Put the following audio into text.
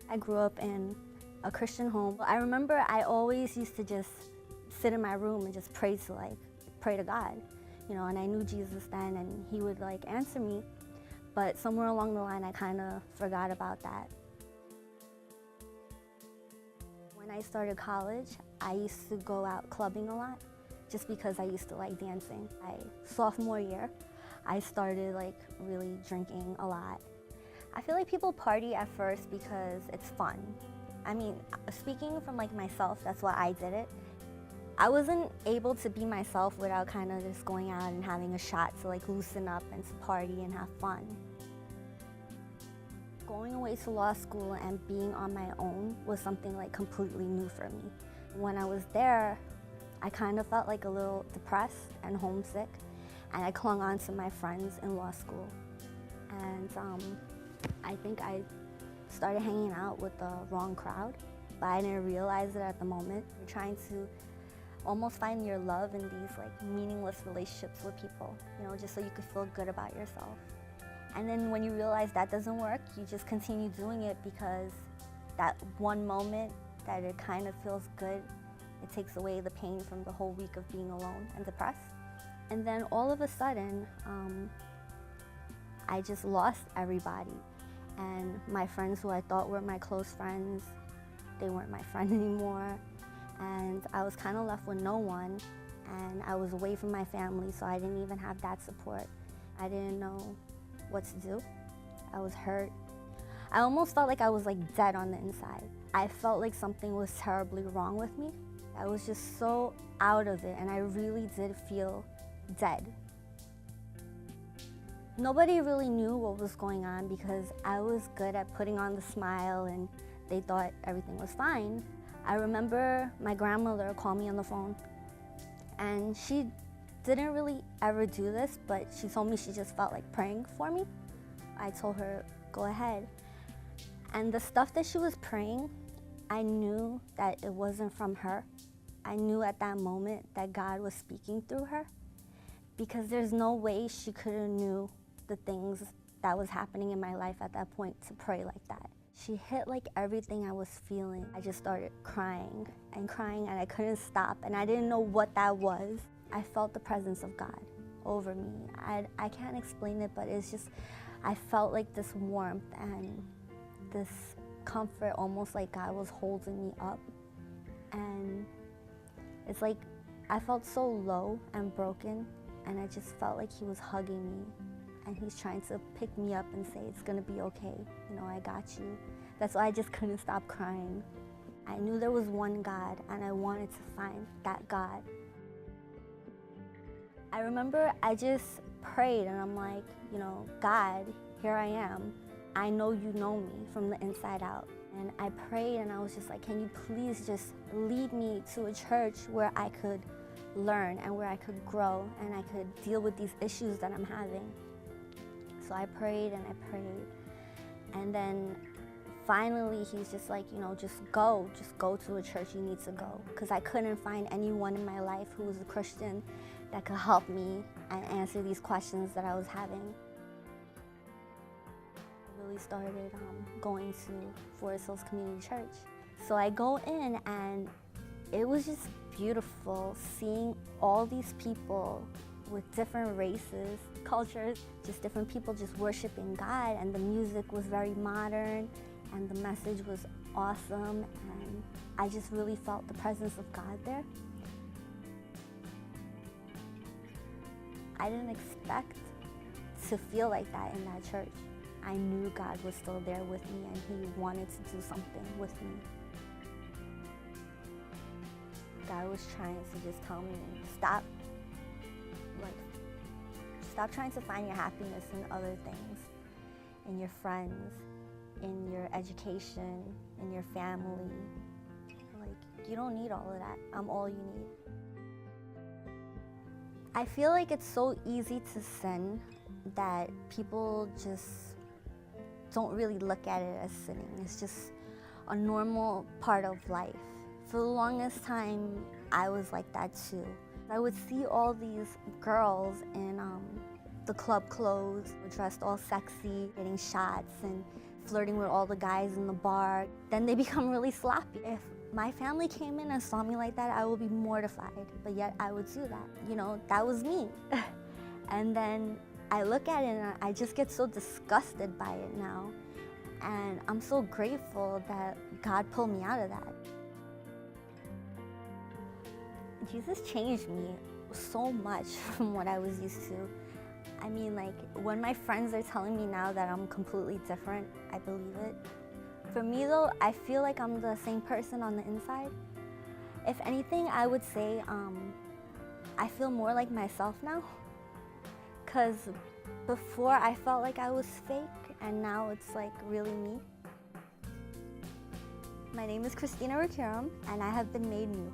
I grew up in a Christian home. I remember I always used to just sit in my room and just pray to God, and I knew Jesus then and he would answer me, but somewhere along the line I kind of forgot about that. When I started college, I used to go out clubbing a lot just because I used to like dancing. Sophomore year, I started really drinking a lot. I feel like people party at first because it's fun. I mean, speaking from myself, that's why I did it. I wasn't able to be myself without kind of just going out and having a shot to loosen up and to party and have fun. Going away to law school and being on my own was something completely new for me. When I was there, I kind of felt a little depressed and homesick, and I clung on to my friends in law school. And I think I started hanging out with the wrong crowd, but I didn't realize it at the moment. You're trying to almost find your love in these meaningless relationships with people, just so you could feel good about yourself. And then when you realize that doesn't work, you just continue doing it because that one moment that it kind of feels good, it takes away the pain from the whole week of being alone and depressed. And then all of a sudden, I just lost everybody. And my friends who I thought were my close friends, they weren't my friend anymore. And I was kind of left with no one. And I was away from my family, so I didn't even have that support. I didn't know what to do. I was hurt. I almost felt like I was dead on the inside. I felt like something was terribly wrong with me. I was just so out of it, and I really did feel dead. Nobody really knew what was going on because I was good at putting on the smile and they thought everything was fine. I remember my grandmother called me on the phone, and she didn't really ever do this, but she told me she just felt like praying for me. I told her, go ahead. And the stuff that she was praying, I knew that it wasn't from her. I knew at that moment that God was speaking through her, because there's no way she could have knew the things that was happening in my life at that point to pray like that. She hit everything I was feeling. I just started crying, and I couldn't stop, and I didn't know what that was. I felt the presence of God over me. I can't explain it, but it's just, I felt this warmth and this comfort, almost like God was holding me up. And it's I felt so low and broken, and I just felt like he was hugging me, and he's trying to pick me up and say, it's gonna be okay, I got you. That's why I just couldn't stop crying. I knew there was one God, and I wanted to find that God. I remember I just prayed, and I'm like, God, here I am. I know you know me from the inside out. And I prayed, and I was just like, can you please just lead me to a church where I could learn and where I could grow and I could deal with these issues that I'm having. So I prayed and I prayed. And then finally he's just like, just go to a church you need to go. Because I couldn't find anyone in my life who was a Christian that could help me and answer these questions that I was having. I really started going to Forest Hills Community Church. So I go in, and it was just beautiful seeing all these people with different races, cultures, just different people just worshiping God, and the music was very modern, and the message was awesome, and I just really felt the presence of God there. I didn't expect to feel like that in that church. I knew God was still there with me, and he wanted to do something with me. God was trying to just tell me, stop trying to find your happiness in other things, in your friends, in your education, in your family. You don't need all of that. I'm all you need. I feel like it's so easy to sin that people just don't really look at it as sinning. It's just a normal part of life. For the longest time, I was like that too. I would see all these girls in the club clothes, dressed all sexy, getting shots and flirting with all the guys in the bar. Then they become really sloppy. If my family came in and saw me like that, I would be mortified, but yet I would do that. You know, that was me. And then I look at it and I just get so disgusted by it now. And I'm so grateful that God pulled me out of that. Jesus changed me so much from what I was used to. I mean, like, when my friends are telling me now that I'm completely different, I believe it. For me though, I feel like I'm the same person on the inside. If anything, I would say I feel more like myself now. Because before I felt like I was fake, and now it's like really me. My name is Christina R, and I have been made new.